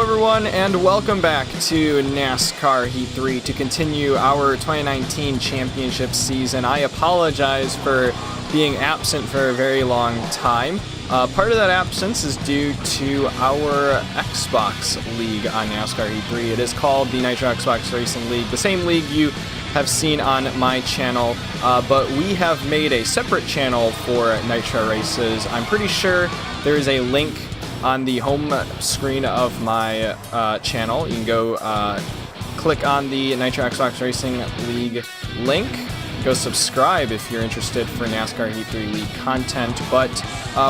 everyone, and welcome back to NASCAR Heat 3 to continue our 2019 championship season. I apologize for being absent for a very long time. Part of that absence is due to our Xbox League on NASCAR Heat 3. It is called the Nitro Xbox Racing League, the same league you have seen on my channel, but we have made a separate channel for Nitro races. I'm pretty sure there is a link on the home screen of my channel. You can go click on the Nitro Xbox Racing League link. Go subscribe if you're interested for NASCAR Heat 3 League content. But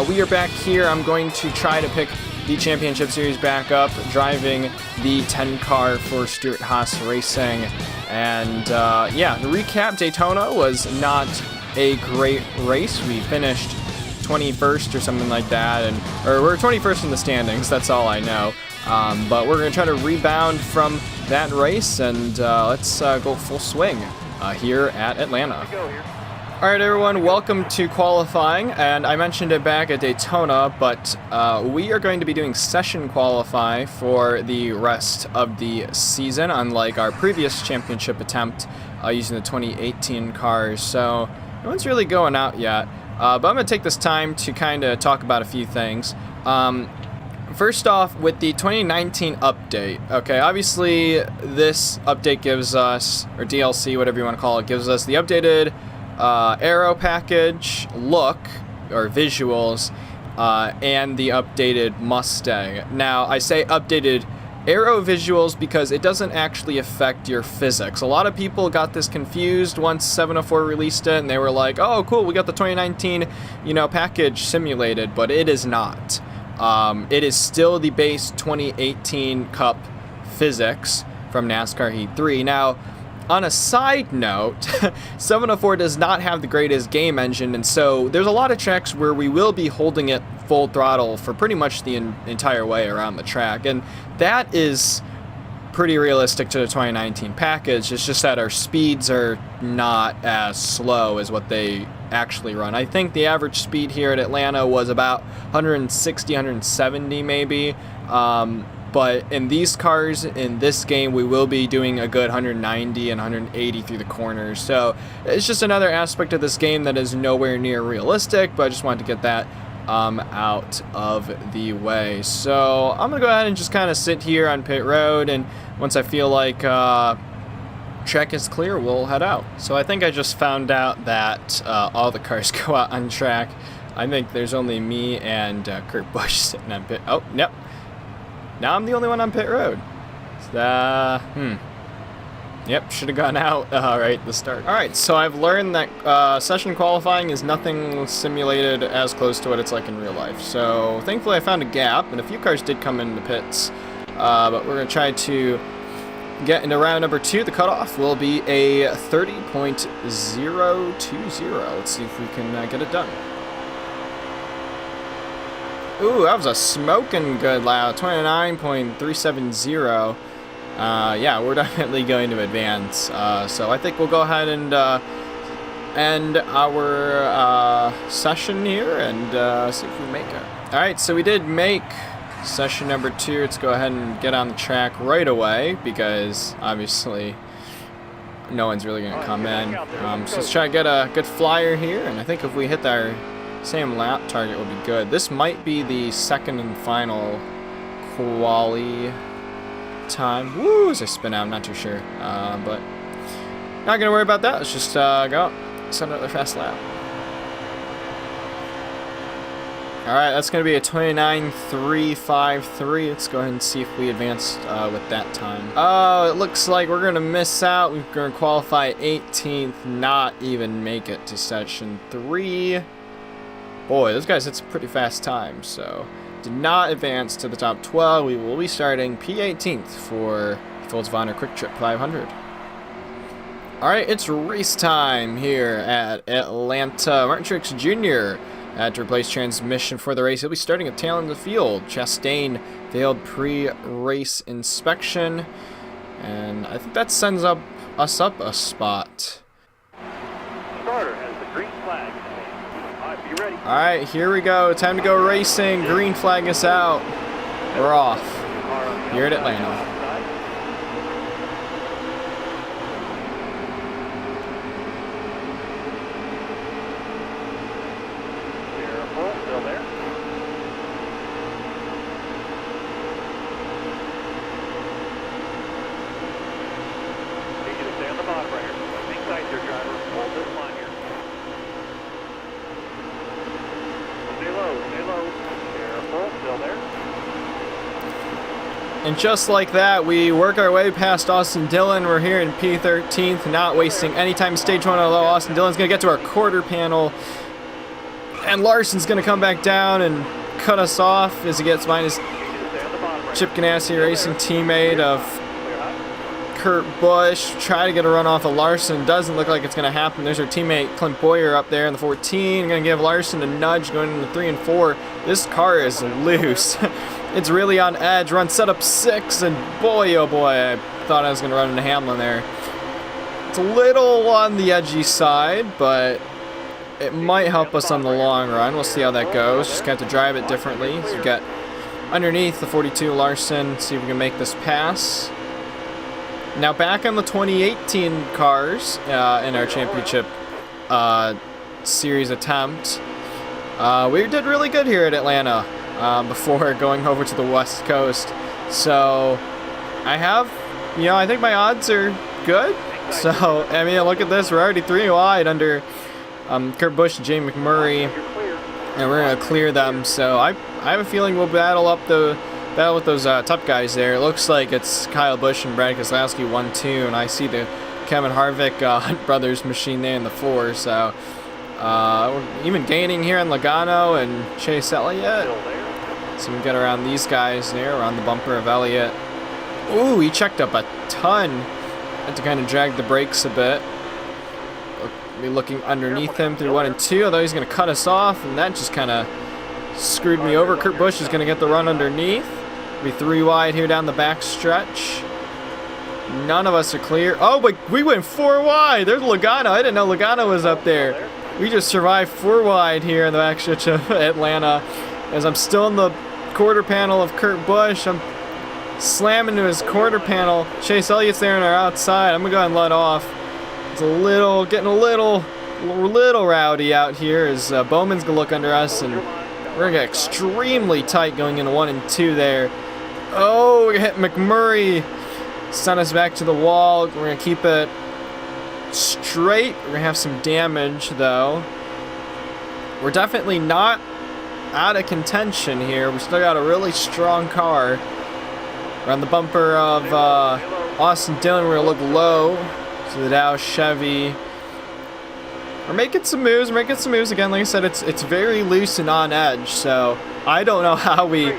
we are back here. I'm going to try to pick the Championship Series back up, driving the 10 car for Stewart-Haas Racing. And yeah, to recap, Daytona was not a great race. We finished 21st or something like that, or we're 21st in the standings, that's all I know. But we're going to try to rebound from that race, and let's go full swing here at Atlanta. Alright everyone, welcome to qualifying, and I mentioned it back at Daytona, but we are going to be doing session qualify for the rest of the season, unlike our previous championship attempt using the 2018 cars, so no one's really going out yet. But I'm going to take this time to kind of talk about a few things. First off, with the 2019 update, okay, obviously this update gives us, or DLC, whatever you want to call it, gives us the updated aero package, look, or visuals, and the updated Mustang. Now, I say updated aero visuals because it doesn't actually affect your physics. A lot of people got this confused once 704 released it, and they were like, oh cool, we got the 2019 package simulated, but it is not. It is still the base 2018 Cup physics from NASCAR Heat 3. Now, on a side note, 704 does not have the greatest game engine, and so there's a lot of tracks where we will be holding it full throttle for pretty much the entire way around the track, and that is pretty realistic to the 2019 package. It's just that our speeds are not as slow as what they actually run. I think the average speed here at Atlanta was about 160, 170 maybe. But in these cars, in this game, we will be doing a good 190 and 180 through the corners. So it's just another aspect of this game that is nowhere near realistic, but I just wanted to get that out of the way. So I'm going to go ahead and just kind of sit here on pit road, and once I feel like track is clear, we'll head out. So I think I just found out that all the cars go out on track. I think there's only me and Kurt Busch sitting on pit. Oh, yep. Now I'm the only one on pit road. Yep, should have gone out right at the start. Alright, so I've learned that session qualifying is nothing simulated as close to what it's like in real life. So thankfully I found a gap, and a few cars did come into pits. But we're going to try to get into round number 2. The cutoff will be a 30.020. Let's see if we can get it done. Ooh, that was a smoking good lap, 29.370. Yeah, we're definitely going to advance. So I think we'll go ahead and end our session here and see if we make it. Alright, so we did make session number 2. Let's go ahead and get on the track right away because obviously no one's really going to come in. So let's try to get a good flyer here, and I think if we hit our same lap target will be good. This might be the second and final quali time. Woo, as I spin out, I'm not too sure. But not gonna worry about that. Let's just go send another fast lap. Alright, that's gonna be a 29.353. Let's go ahead and see if we advanced with that time. Oh, it looks like we're gonna miss out. We're gonna qualify 18th, not even make it to session 3. Boy, those guys hit some pretty fast times, so did not advance to the top 12. We will be starting P18th for Folds of Honor Quiktrip 500. Alright, it's race time here at Atlanta. Martin Truex Jr. had to replace transmission for the race. He'll be starting at tail end of the field. Chastain failed pre-race inspection, and I think that sends us up a spot. Starter has the green flag. Alright, here we go. Time to go racing. Green flag is out. We're off. here at Atlanta. Still there. Need you to stay on the bottom right here. Think tight here, driver. Hold this line here. Stay low. Careful, still there. And just like that, we work our way past Austin Dillon. We're here in P13th, not wasting any time in stage one. Although Austin Dillon's going to get to our quarter panel. And Larson's going to come back down and cut us off as he gets behind his Chip Ganassi Racing teammate of Kurt Busch. Try to get a run off of Larson. Doesn't look like it's going to happen. There's our teammate Clint Boyer up there in the 14. Going to give Larson a nudge going into 3 and 4. This car is loose. It's really on edge. Run setup 6, and boy, oh boy, I thought I was going to run into Hamlin there. It's a little on the edgy side, but it might help us on the long run. We'll see how that goes. Just got to drive it differently. So we got underneath the 42 Larson. See if we can make this pass. Now back on the 2018 cars in our championship series attempt. We did really good here at Atlanta before going over to the West Coast. So I think my odds are good. So, I mean, look at this. We're already 3 wide under Kurt Busch and Jamie McMurray, and we're going to clear them. So I have a feeling we'll battle with those top guys there. It looks like it's Kyle Busch and Brad Keselowski 1-2, and I see the Kevin Harvick Hunt Brothers machine there in the 4. So we're even gaining here on Logano and Chase Elliott. So we get around these guys there, around the bumper of Elliott. Ooh, he checked up a ton. Had to kind of drag the brakes a bit. Be looking underneath him through 1 and 2, although he's going to cut us off, and that just kind of screwed me over. Kurt Busch is going to get the run underneath. Be 3 wide here down the back stretch. None of us are clear. Oh, but we went 4 wide. There's Logano. I didn't know Logano was up there. We just survived 4 wide here in the back stretch of Atlanta. As I'm still in the quarter panel of Kurt Busch, I'm slamming to his quarter panel. Chase Elliott's there on our outside. I'm going to go ahead and let off. It's getting a little rowdy out here as Bowman's going to look under us, and we're going to get extremely tight going into 1 and 2 there. Oh, we hit McMurray. Send us back to the wall. We're going to keep it straight. We're going to have some damage, though. We're definitely not out of contention here. We still got a really strong car. We're on the bumper of Austin Dillon. We're going to look low. So the Dow Chevy. We're making some moves. Again, like I said, it's very loose and on edge. So I don't know how we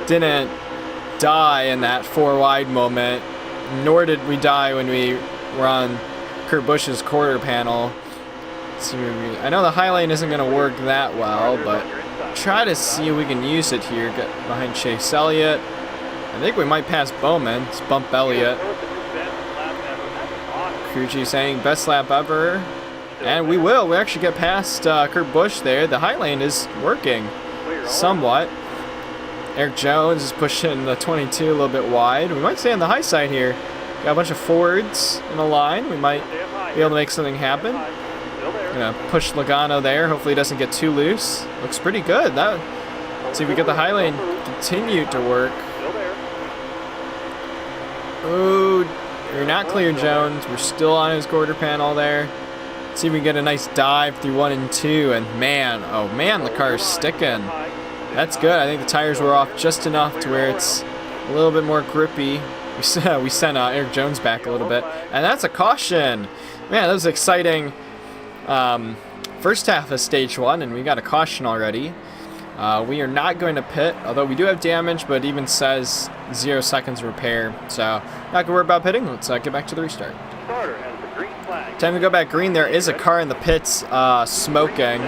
didn't die in that 4 wide moment. Nor did we die when we were on Kurt Busch's quarter panel. So I know the high lane isn't going to work that well, but try to see if we can use it here. Get behind Chase Elliott. I think we might pass Bowman. Let's bump Elliott. Kuji saying best lap ever. And we will. We actually get past Kurt Busch there. The high lane is working somewhat. Eric Jones is pushing the 22 a little bit wide. We might stay on the high side here. Got a bunch of Fords in a line. We might be able to make something happen. Gonna push Logano there. Hopefully it doesn't get too loose. Looks pretty good. Let's see if we get the high lane continue to work. Ooh, you're not clear, Jones. We're still on his quarter panel there. Let's see if we can get a nice dive through 1 and 2. And man, oh man, the car is sticking. That's good. I think the tires were off just enough to where it's a little bit more grippy. We sent Eric Jones back a little bit. And that's a caution. Man, that was exciting. First half of stage 1, and we got a caution already. We are not going to pit, although we do have damage, but it even says 0 seconds repair. So, not going to worry about pitting. Let's get back to the restart. Time to go back green. There is a car in the pits smoking.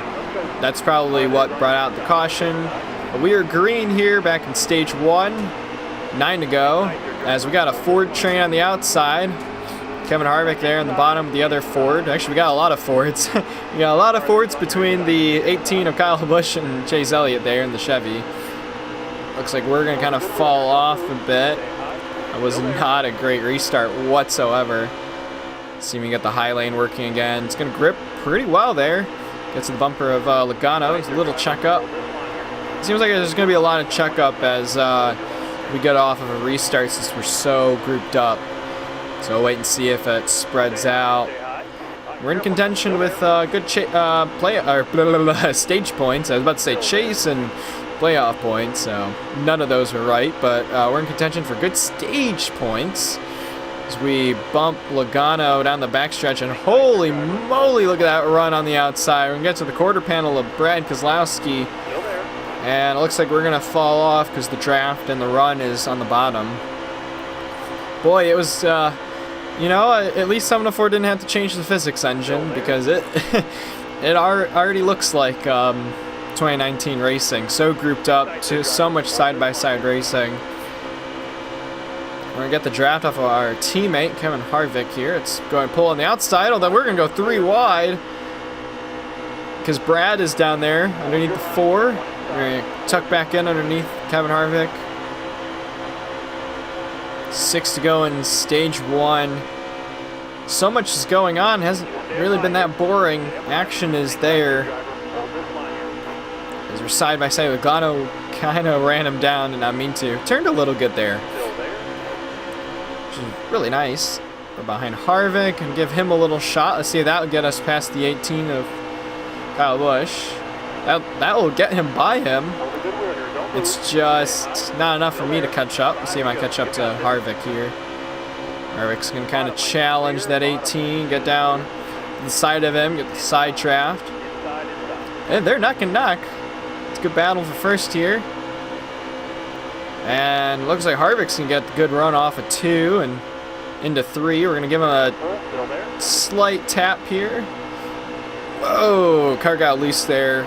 That's probably what brought out the caution. But we are green here back in stage 1. 9 to go. As we got a Ford train on the outside. Kevin Harvick there on the bottom, the other Ford. Actually, we got a lot of Fords. We got a lot of Fords between the 18 of Kyle Busch and Chase Elliott there in the Chevy. Looks like we're going to kind of fall off a bit. That was not a great restart whatsoever. See if we get the high lane working again. It's going to grip pretty well there. Gets to the bumper of Logano. It's a little checkup. Seems like there's going to be a lot of checkup as we get off of a restart since we're so grouped up. So we'll wait and see if it spreads out. We're in contention with good stage points. I was about to say chase and playoff points, so none of those were right. But we're in contention for good stage points as we bump Logano down the backstretch. And holy moly, look at that run on the outside. We're going to get to the quarter panel of Brad Keselowski. And it looks like we're going to fall off because the draft and the run is on the bottom. Boy, it was... you know, at least 704 didn't have to change the physics engine because it already looks like 2019 racing. So grouped up to so much side-by-side racing. We're going to get the draft off of our teammate, Kevin Harvick here. It's going to pull on the outside, although we're going to go 3 wide because Brad is down there underneath the 4. We're going to tuck back in underneath Kevin Harvick. 6 to go in stage 1. So much is going on. Hasn't really been that boring. Action is there. As we're side by side, Logano kind of ran him down, and I mean to. Turned a little good there, which is really nice. We're behind Harvick and give him a little shot. Let's see if that will get us past the 18 of Kyle Busch. That will get him by him. It's just not enough for me to catch up. Let's see if I catch up to Harvick here. Harvick's going to kind of challenge that 18, get down to the side of him, get the side draft. And they're neck and neck. It's a good battle for first here. And looks like Harvick's going to get the good run off of 2 and into 3. We're going to give him a slight tap here. Whoa, car got loose there.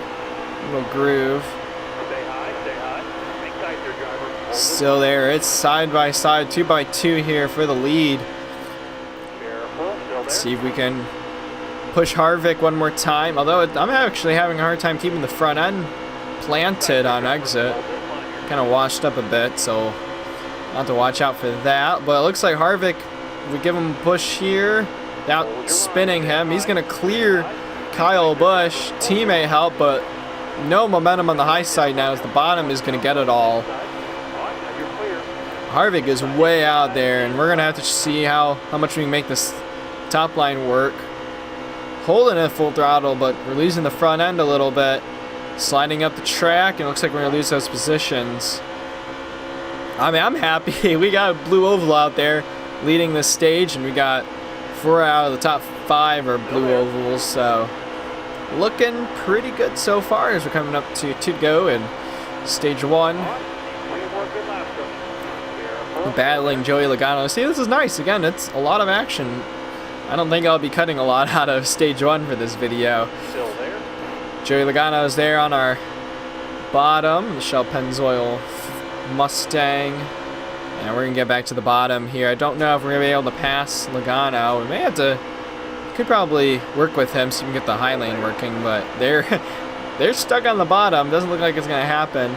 Little groove. Still there. It's side by side, 2 by 2 here for the lead. Let's see if we can push Harvick one more time. Although I'm actually having a hard time keeping the front end planted on exit. Kind of washed up a bit, so I'll have to watch out for that. But it looks like Harvick, we give him a push here without spinning him. He's going to clear Kyle Busch. Teammate help, but no momentum on the high side now as the bottom is going to get it all. Harvick is way out there, and we're going to have to see how much we can make this top line work. Holding it full throttle, but we're losing the front end a little bit. Sliding up the track, and it looks like we're going to lose those positions. I mean, I'm happy. We got a blue oval out there leading this stage, and we got 4 out of the top 5 are blue ovals, so looking pretty good so far as we're coming up to 2 to go in stage 1. Battling Joey Logano. See, this is nice. Again, it's a lot of action. I don't think I'll be cutting a lot out of stage 1 for this video. Joey Logano is there on our bottom. The Shell Pennzoil Mustang. And we're going to get back to the bottom here. I don't know if we're going to be able to pass Logano. We may have to... Could probably work with him so we can get the high lane working, but they're stuck on the bottom. Doesn't look like it's going to happen.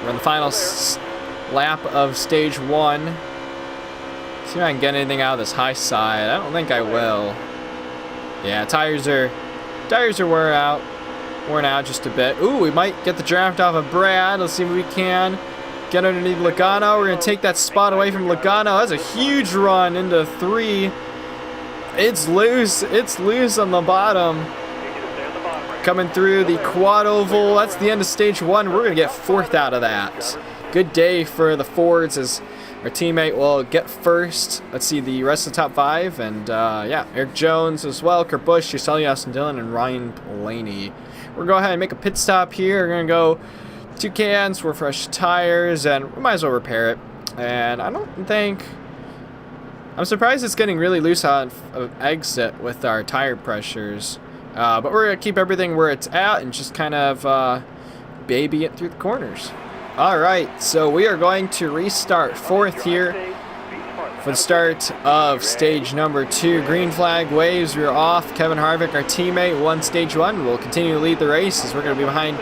We're in the final lap of stage 1. See if I can get anything out of this high side. I don't think I will. Yeah, tires are worn out just a bit. Ooh, we might get the draft off of Brad. Let's see if we can get underneath Logano. We're going to take that spot away from Logano. That's a huge run into 3. It's loose. It's loose on the bottom. Coming through the quad oval. That's the end of stage 1. We're going to get 4th out of that. Good day for the Fords as our teammate will get first. Let's see the rest of the top 5. And yeah, Eric Jones as well, Kurt Busch, Yuseli Austin Dillon, and Ryan Blaney. We're going to go ahead and make a pit stop here. We're going to go 2 cans for fresh tires, and we might as well repair it. And I don't think... I'm surprised it's getting really loose on exit with our tire pressures. But we're going to keep everything where it's at and just kind of baby it through the corners. Alright, so we are going to restart 4th here for the start of stage number 2. Green flag waves, we're off. Kevin Harvick, our teammate, won stage 1. We'll continue to lead the race as we're going to be behind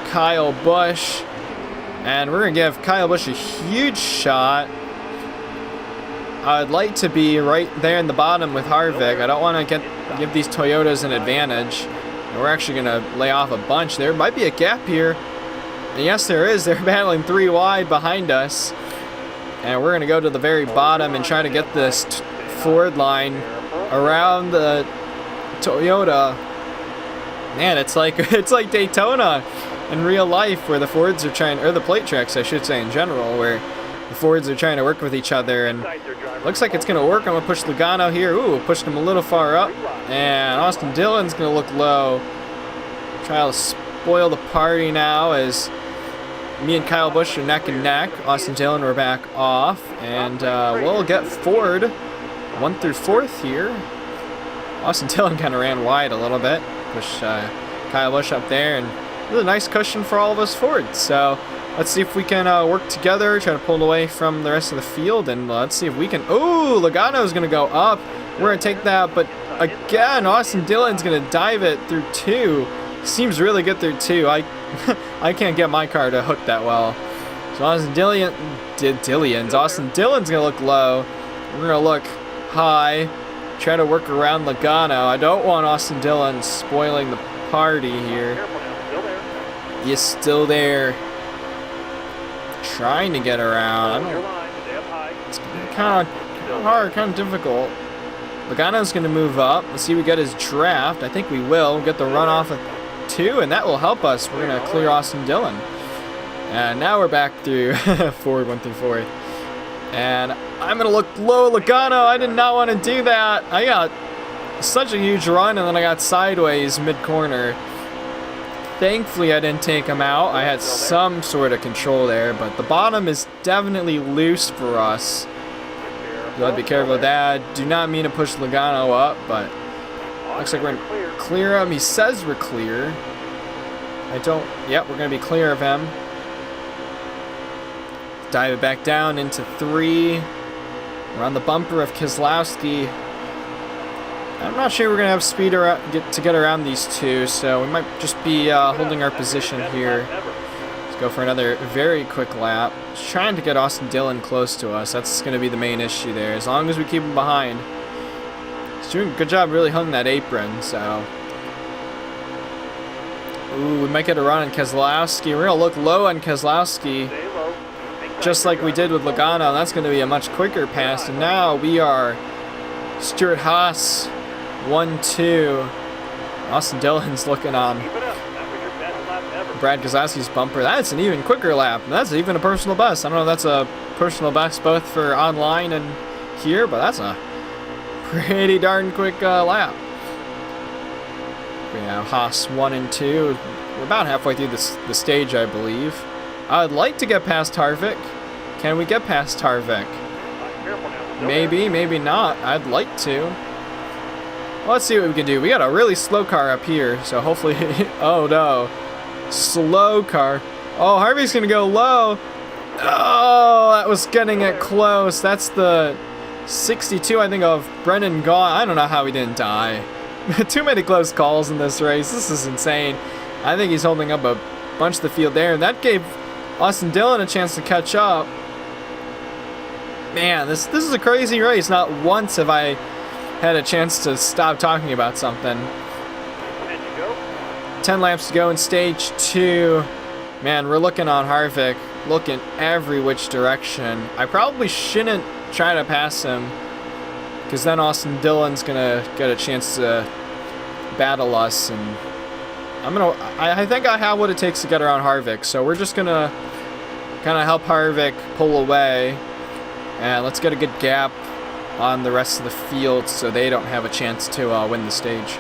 Kyle Busch. And we're going to give Kyle Busch a huge shot. I'd like to be right there in the bottom with Harvick. I don't want to give these Toyotas an advantage. And we're actually going to lay off a bunch. There might be a gap here. And yes, there is. They're battling 3 wide behind us. And we're going to go to the very bottom and try to get this Ford line around the Toyota. Man, it's like Daytona in real life, where the Fords are trying, or the plate tracks, I should say, in general, where the Fords are trying to work with each other. And looks like it's going to work. I'm going to push Logano here. Ooh, pushed him a little far up. And Austin Dillon's going to look low. Try to spoil the party now as me and Kyle Busch are neck and neck. Austin Dillon, we're back off. And we'll get Ford 1 through 4th here. Austin Dillon kind of ran wide a little bit. Push Kyle Busch up there. And this is a nice cushion for all of us Fords. So let's see if we can work together, try to pull away from the rest of the field. And let's see if we can... Ooh, Logano's going to go up. We're going to take that. But again, Austin Dillon's going to dive it through 2. Seems really good through 2. I can't get my car to hook that well. So Austin Dillon's going to look low. We're going to look high. Try to work around Logano. I don't want Austin Dillon spoiling the party here. He's still there. Trying to get around. It's kind of hard, kind of difficult. Logano's going to move up. Let's see if we get his draft. I think we will. We'll get the runoff of 2, and that will help us. We're going to clear Austin Dillon. And now we're back through Ford 1 through 4. And I'm going to look low Logano. I did not want to do that. I got such a huge run, and then I got sideways mid-corner. Thankfully, I didn't take him out. I had some sort of control there, but the bottom is definitely loose for us. You gotta be careful with that. Do not mean to push Logano up, but looks like we're going to clear him. He says we're clear. Yep, we're going to be clear of him. Dive it back down into 3. We're on the bumper of Keselowski. I'm not sure we're going to have speed to get around these 2, so we might just be holding our position here. Let's go for another very quick lap. Just trying to get Austin Dillon close to us. That's going to be the main issue there, as long as we keep him behind. He's doing a good job really holding that apron, so... Ooh, we might get a run on Keselowski. We're going to look low on Keselowski, just like we did with Logano. That's going to be a much quicker pass, and now we are Stewart-Haas 1-2. Austin Dillon's looking on Brad Keselowski's bumper. That's an even quicker lap. That's even a personal best. I don't know if that's a personal best both for online and here, but that's a pretty darn quick lap. We have Haas 1 and 2. We're about halfway through the stage, I believe. I'd like to get past Harvick. Can we get past Harvick? Maybe, maybe not. I'd like to. Well, let's see what we can do. We got a really slow car up here, so hopefully... Oh, no. Slow car. Oh, Harvick's going to go low. Oh, that was getting it close. That's the 62, I think, of Brendan Gaughan. I don't know how he didn't die. Too many close calls in this race. This is insane. I think he's holding up a bunch of the field there, and that gave Austin Dillon a chance to catch up. Man, this is a crazy race. Not once have I had a chance to stop talking about something. 10 laps to go in stage 2. Man, we're looking on Harvick, looking every which direction. I probably shouldn't try to pass him, because then Austin Dillon's gonna get a chance to battle us, and I think I have what it takes to get around Harvick. So we're just gonna kind of help Harvick pull away. And let's get a good gap on the rest of the field so they don't have a chance to win the stage.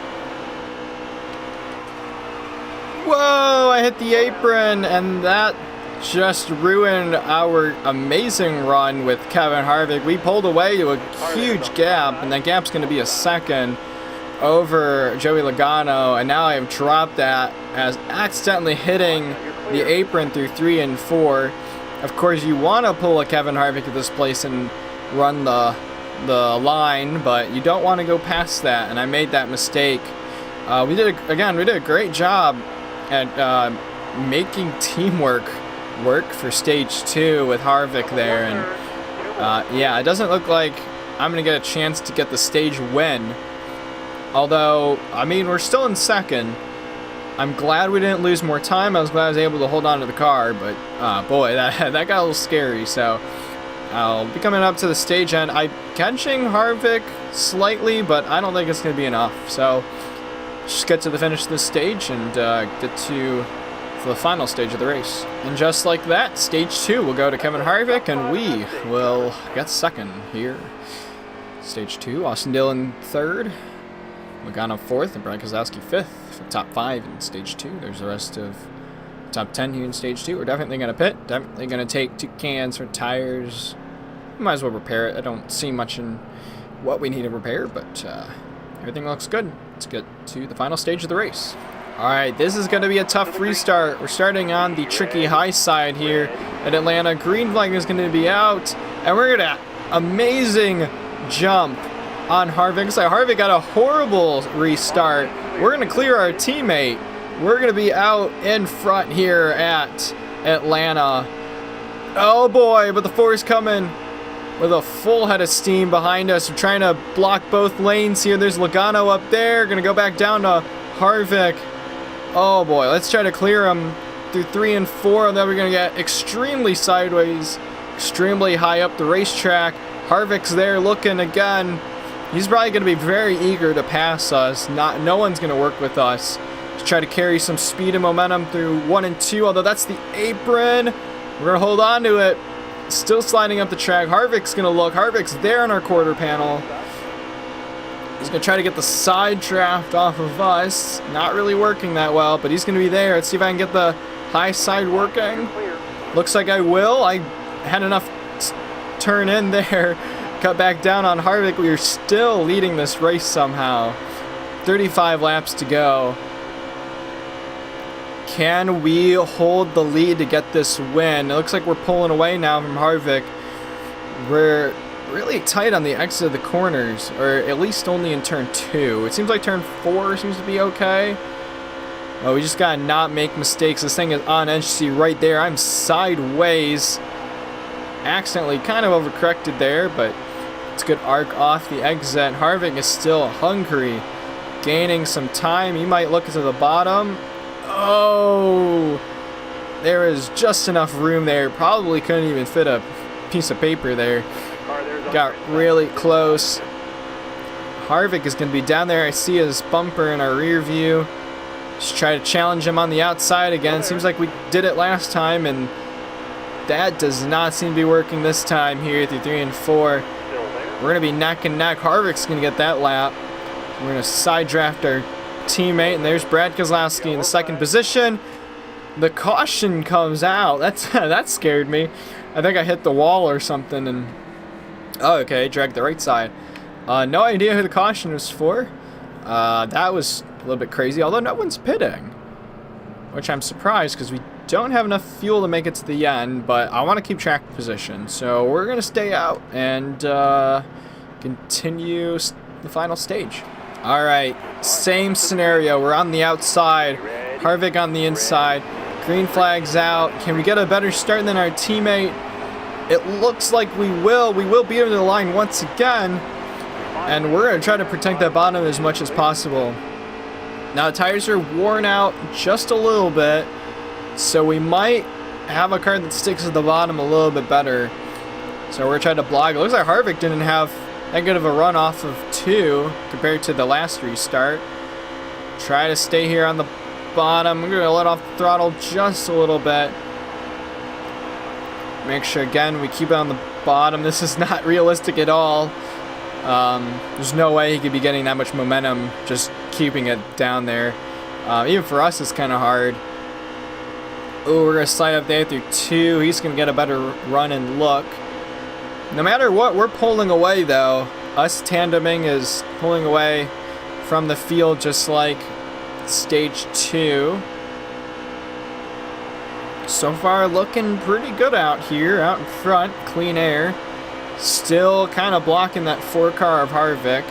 Whoa, I hit the apron, and that just ruined our amazing run with Kevin Harvick. We pulled away to a huge gap, and that gap's going to be a second over Joey Logano, and now I have dropped that as accidentally hitting the apron through 3 and 4. Of course, you want to pull a Kevin Harvick at this place and run the line, but you don't want to go past that, and I made that mistake. We did a great job at making teamwork work for stage 2 with Harvick there, and yeah, it doesn't look like I'm gonna get a chance to get the stage win. Although, I mean, we're still in second. I'm glad we didn't lose more time. I was glad I was able to hold on to the car, but boy, that got a little scary. So I'll be coming up to the stage end. I'm catching Harvick slightly, but I don't think it's going to be enough. So just get to the finish of this stage and get to the final stage of the race. And just like that, stage 2 will go to Kevin Harvick, and we will get second here. Stage 2, Austin Dillon 3rd, Logano 4th, and Brian Kozlowski 5th. For top 5 in stage 2. There's the rest of top 10 here in stage 2. We're definitely going to pit. Definitely going to take 2 cans for tires. Might as well repair it. I don't see much in what we need to repair, but everything looks good. Let's get to the final stage of the race. Alright, this is going to be a tough restart. We're starting on the tricky high side here at Atlanta. Green flag is going to be out, and we're going to amazing jump on Harvick. So Harvick got a horrible restart. We're going to clear our teammate. We're going to be out in front here at Atlanta. Oh boy, but the 4's coming with a full head of steam behind us. We're trying to block both lanes here. There's Logano up there. Going to go back down to Harvick. Oh boy, let's try to clear him through 3 and 4. And then we're going to get extremely sideways, extremely high up the racetrack. Harvick's there looking again. He's probably going to be very eager to pass us. No one's going to work with us to try to carry some speed and momentum through 1 and 2. Although that's the apron. We're going to hold on to it. Still sliding up the track. Harvick's going to look. Harvick's there on our quarter panel. He's going to try to get the side draft off of us. Not really working that well, but he's going to be there. Let's see if I can get the high side working. Looks like I will. I had enough turn in there. Cut back down on Harvick. We are still leading this race somehow. 35 laps to go. Can we hold the lead to get this win? It looks like we're pulling away now from Harvick. We're really tight on the exit of the corners, or at least only in turn 2. It seems like turn 4 seems to be okay. Oh, we just gotta not make mistakes. This thing is on edge. See right there, I'm sideways. Accidentally kind of overcorrected there, but it's a good arc off the exit. Harvick is still hungry, gaining some time. He might look to the bottom. Oh, there is just enough room there. Probably couldn't even fit a piece of paper there. Got really close. Harvick is going to be down there. I see his bumper in our rear view. Just try to challenge him on the outside again. Seems like we did it last time, and that does not seem to be working this time here through 3 and 4. We're going to be neck and neck. Harvick's going to get that lap. We're going to side draft our teammate, and there's Brad Keselowski in the second position. The caution comes out. That scared me. I think I hit the wall or something, and oh, okay, dragged the right side. No idea who the caution was for. That was a little bit crazy, although no one's pitting, which I'm surprised because we don't have enough fuel to make it to the end, but I want to keep track of position, so we're going to stay out and continue the final stage. Alright, same scenario. We're on the outside, Harvick on the inside. Green flag's out. Can we get a better start than our teammate? It looks like we will. We will beat him to the line once again, and we're going to try to protect that bottom as much as possible. Now, the tires are worn out just a little bit, so we might have a car that sticks at the bottom a little bit better. So we're trying to block. It looks like Harvick didn't have that good of a run off of 2 compared to the last restart. Try to stay here on the bottom. We're going to let off the throttle just a little bit. Make sure, again, we keep it on the bottom. This is not realistic at all. There's no way he could be getting that much momentum just keeping it down there. Even for us, it's kind of hard. Oh, we're going to slide up there through 2. He's going to get a better run and look. No matter what, we're pulling away, though. Us tandeming is pulling away from the field just like stage 2. So far, looking pretty good out here, out in front, clean air. Still kind of blocking that 4 car of Harvick.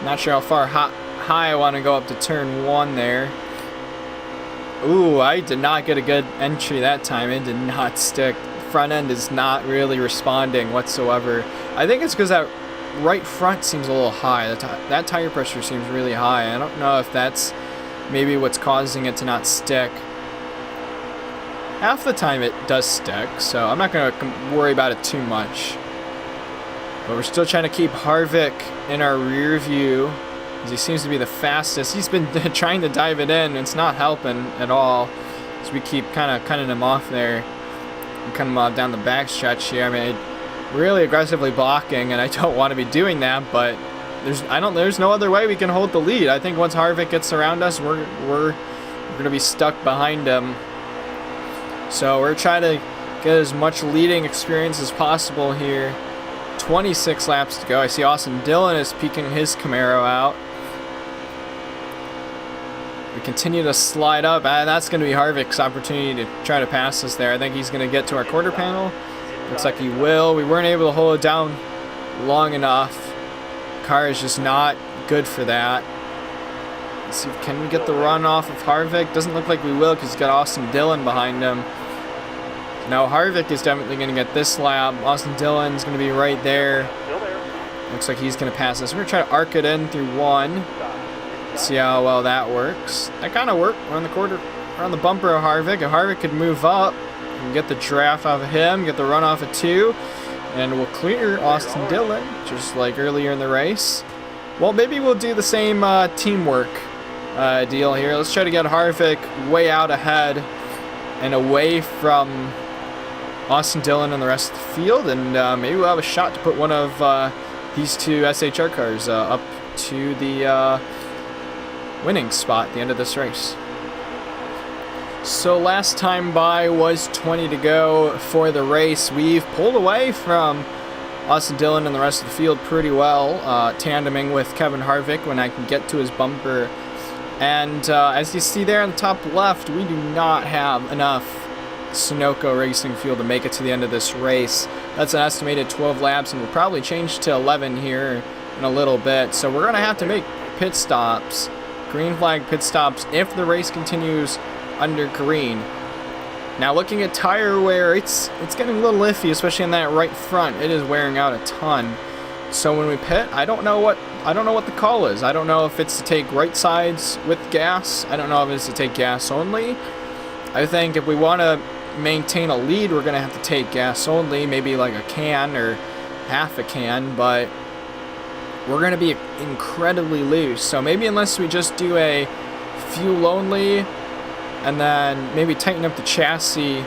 Not sure how far high I want to go up to turn 1 there. Ooh, I did not get a good entry that time. It did not stick. Front end is not really responding whatsoever. I think it's because that right front seems a little high. That tire pressure seems really high. I don't know if that's maybe what's causing it to not stick. Half the time it does stick, so I'm not going to worry about it too much. But we're still trying to keep Harvick in our rear view, as he seems to be the fastest. He's been trying to dive it in, and it's not helping at all. So we keep kind of cutting him off there. And cutting him off down the back stretch here. I mean, really aggressively blocking, and I don't want to be doing that, but there's no other way we can hold the lead. I think once Harvick gets around us, we're going to be stuck behind him. So we're trying to get as much leading experience as possible here. 26 laps to go. I see Austin Dillon is peeking his Camaro out. We continue to slide up, and that's going to be Harvick's opportunity to try to pass us there. I think he's going to get to our quarter panel. Looks like he will. We weren't able to hold it down long enough. Car is just not good for that. Let's see, can we get the run off of Harvick? Doesn't look like we will because he's got Austin Dillon behind him. Now Harvick is definitely going to get this lap. Austin Dillon's going to be right there. Looks like he's going to pass us. We're going to try to arc it in through one. See how well that works. That kind of worked. We're on the quarter, we're on the bumper of Harvick. If Harvick could move up and get the draft off of him, get the run off of 2, and we'll clear Austin Dillon, just like earlier in the race. Well, maybe we'll do the same teamwork deal here. Let's try to get Harvick way out ahead and away from Austin Dillon and the rest of the field, and maybe we'll have a shot to put one of these two SHR cars up to the winning spot at the end of this race. So last time by was 20 to go for the race. We've pulled away from Austin Dillon and the rest of the field pretty well, tandeming with Kevin Harvick when I can get to his bumper. And as you see there on the top left, we do not have enough Sunoco racing fuel to make it to the end of this race. That's an estimated 12 laps, and we'll probably change to 11 here in a little bit. So we're going to have to make pit stops, green flag pit stops, if the race continues under green. Now looking at tire wear, it's getting a little iffy, especially in that right front. It is wearing out a ton. So when we pit, I don't know what the call is. I don't know if it's to take right sides with gas. I don't know if it's to take gas only. I think if we want to maintain a lead, we're going to have to take gas only, maybe like a can or half a can, but we're going to be incredibly loose. So maybe unless we just do a fuel only and then maybe tighten up the chassis,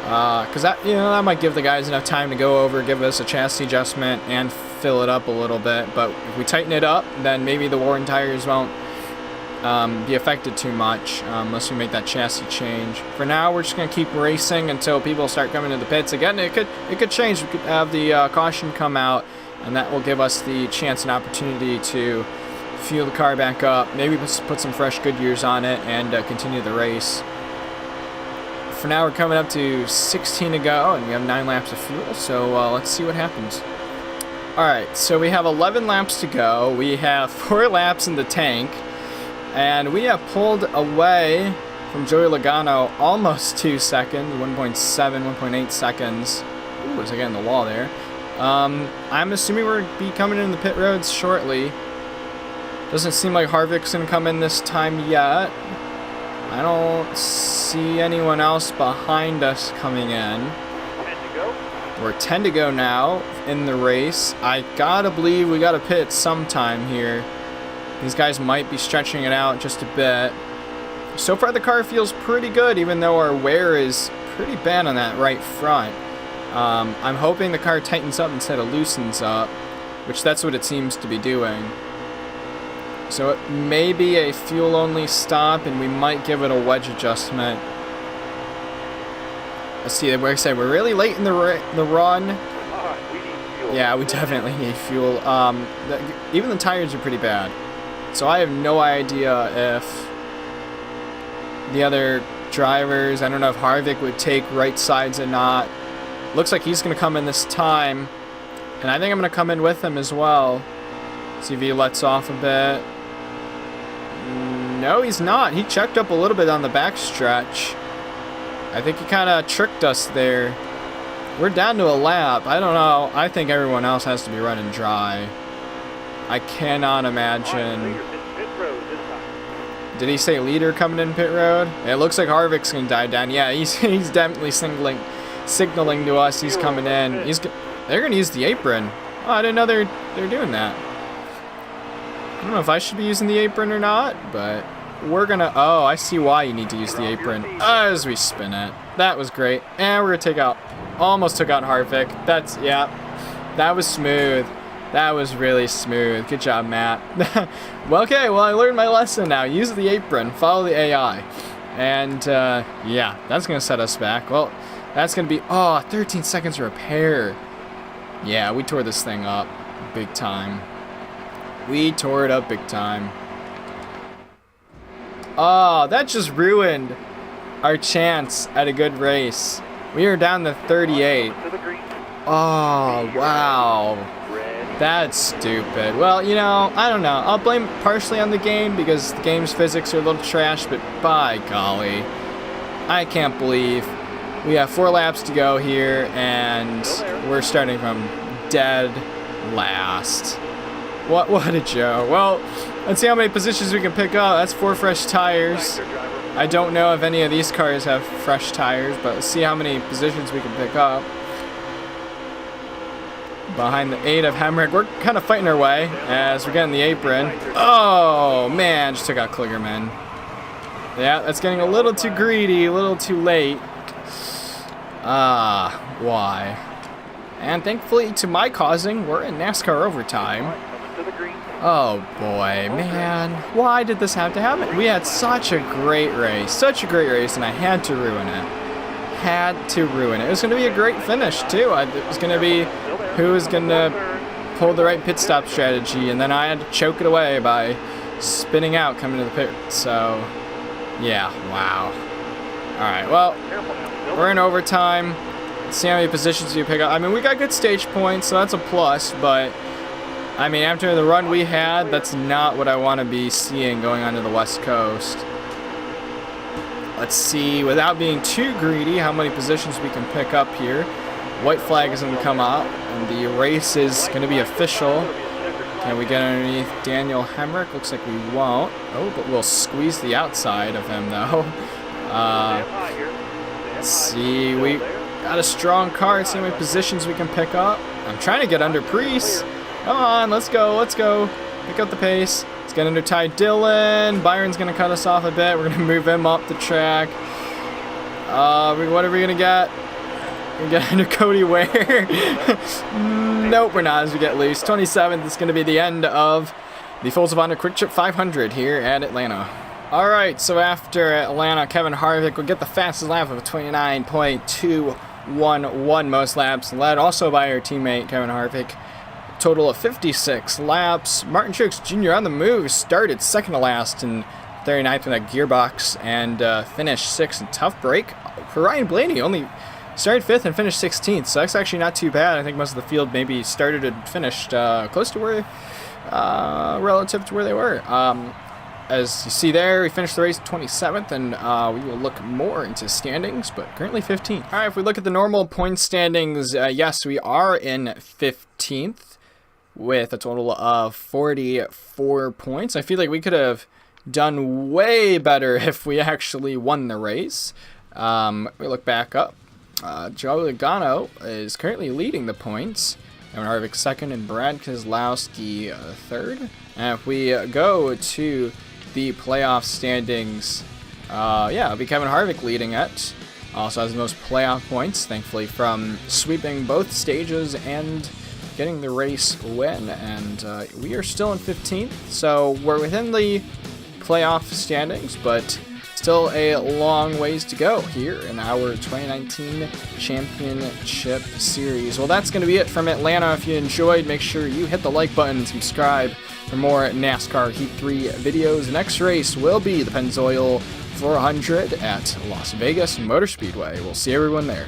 because that might give the guys enough time to go over, give us a chassis adjustment and fill it up a little bit. But if we tighten it up, then maybe the worn tires won't be affected too much unless we make that chassis change. For now, we're just going to keep racing until people start coming to the pits. Again, it could change. We could have the caution come out, and that will give us the chance and opportunity to fuel the car back up, maybe put some fresh Goodyears on it, and continue the race. For now, we're coming up to 16 to go, and we have 9 laps of fuel, so let's see what happens. Alright, so we have 11 laps to go. We have 4 laps in the tank, and we have pulled away from Joey Logano almost 2 seconds, 1.7, 1.8 seconds. Ooh, was I getting the wall there? I'm assuming we're be coming in the pit roads shortly. Doesn't seem like Harvick's going to come in this time yet. I don't see anyone else behind us coming in. 10 to go. We're 10 to go now in the race. I gotta believe we gotta pit sometime here. These guys might be stretching it out just a bit. So far the car feels pretty good, even though our wear is pretty bad on that right front. I'm hoping the car tightens up instead of loosens up, which that's what it seems to be doing. So it may be a fuel-only stop, and we might give it a wedge adjustment. Let's see, like I said, we're really late in the run. We need fuel. Yeah, we definitely need fuel. Even the tires are pretty bad. So I have no idea if the other drivers, I don't know if Harvick would take right sides or not. Looks like he's going to come in this time, and I think I'm going to come in with him as well. See if he lets off a bit. No, he's not. He checked up a little bit on the back stretch. I think he kind of tricked us there. We're down to a lap. I don't know. I think everyone else has to be running dry. I cannot imagine. Did he say leader coming in pit road? It looks like Harvick's going to dive down. Yeah, he's definitely signaling to us he's coming in. They're going to use the apron. Oh, I didn't know they're doing that. I don't know if I should be using the apron or not, but we're going to... Oh, I see why you need to use the apron as we spin it. That was great. And we're going to take out... Almost took out Harvick. Yeah, that was smooth. That was really smooth. Good job, Matt. Well, okay, well, I learned my lesson now. Use the apron. Follow the AI. And, yeah, that's going to set us back. Well, that's going to be... Oh, 13 seconds repair. Yeah, we tore this thing up big time. We tore it up big time. Oh, that just ruined our chance at a good race. We are down to 38. Oh, wow. That's stupid. Well, you know, I don't know. I'll blame partially on the game because the game's physics are a little trash, but by golly, I can't believe we have 4 laps to go here and we're starting from dead last. What a joke. Well, let's see how many positions we can pick up. That's 4 fresh tires. I don't know if any of these cars have fresh tires, but let's see how many positions we can pick up. Behind the 8 of Hemrick. We're kind of fighting our way as we're getting the apron. Oh, man. Just took out Kligerman. Yeah, that's getting a little too greedy, a little too late. Why? And thankfully, to my causing, we're in NASCAR overtime. Oh, boy, man. Why did this have to happen? We had such a great race, and I had to ruin it. It was going to be a great finish, too. It was going to be who was going to pull the right pit stop strategy, and then I had to choke it away by spinning out coming to the pit. So, yeah, wow. All right, well, we're in overtime. Let's see how many positions we pick up. I mean, we got good stage points, so that's a plus, but, I mean, after the run we had, that's not what I want to be seeing going on to the West Coast. Let's see, without being too greedy, how many positions we can pick up here. White flag is going to come out, and the race is going to be official. Can we get underneath Daniel Hemrick? Looks like we won't. Oh, but we'll squeeze the outside of him, though. Let's see, we got a strong car. Let's see how many positions we can pick up. I'm trying to get under Priest. Come on, let's go. Pick up the pace. Let's get under Ty Dillon. Byron's going to cut us off a bit. We're going to move him up the track. What are we going to get? We're going to get under Cody Ware. Nope, we're not as we get loose. 27th is going to be the end of the Folds of Honor Quiktrip 500 here at Atlanta. Alright, so after Atlanta, Kevin Harvick will get the fastest lap of 29.211 most laps, led also by our teammate Kevin Harvick. Total of 56 laps. Martin Truex Jr. on the move started second to last in 39th with that gearbox and finished 6th. A tough break for Ryan Blaney. Only started 5th and finished 16th, so that's actually not too bad. I think most of the field maybe started and finished close to where, relative to where they were. As you see there, we finished the race 27th, and we will look more into standings, but currently 15th. All right, if we look at the normal point standings, yes, we are in 15th with a total of 44 points. I feel like we could have done way better if we actually won the race. We look back up. Joe Logano is currently leading the points. Kevin Harvick second and Brad Keselowski third. And if we go to the playoff standings, yeah, it'll be Kevin Harvick leading it. Also has the most playoff points, thankfully, from sweeping both stages and getting the race win. And we are still in 15th, so we're within the playoff standings, but still a long ways to go here in our 2019 Championship Series. Well, that's going to be it from Atlanta. If you enjoyed, make sure you hit the like button and subscribe for more NASCAR Heat 3 videos. The next race will be the Pennzoil 400 at Las Vegas Motor Speedway. We'll see everyone there.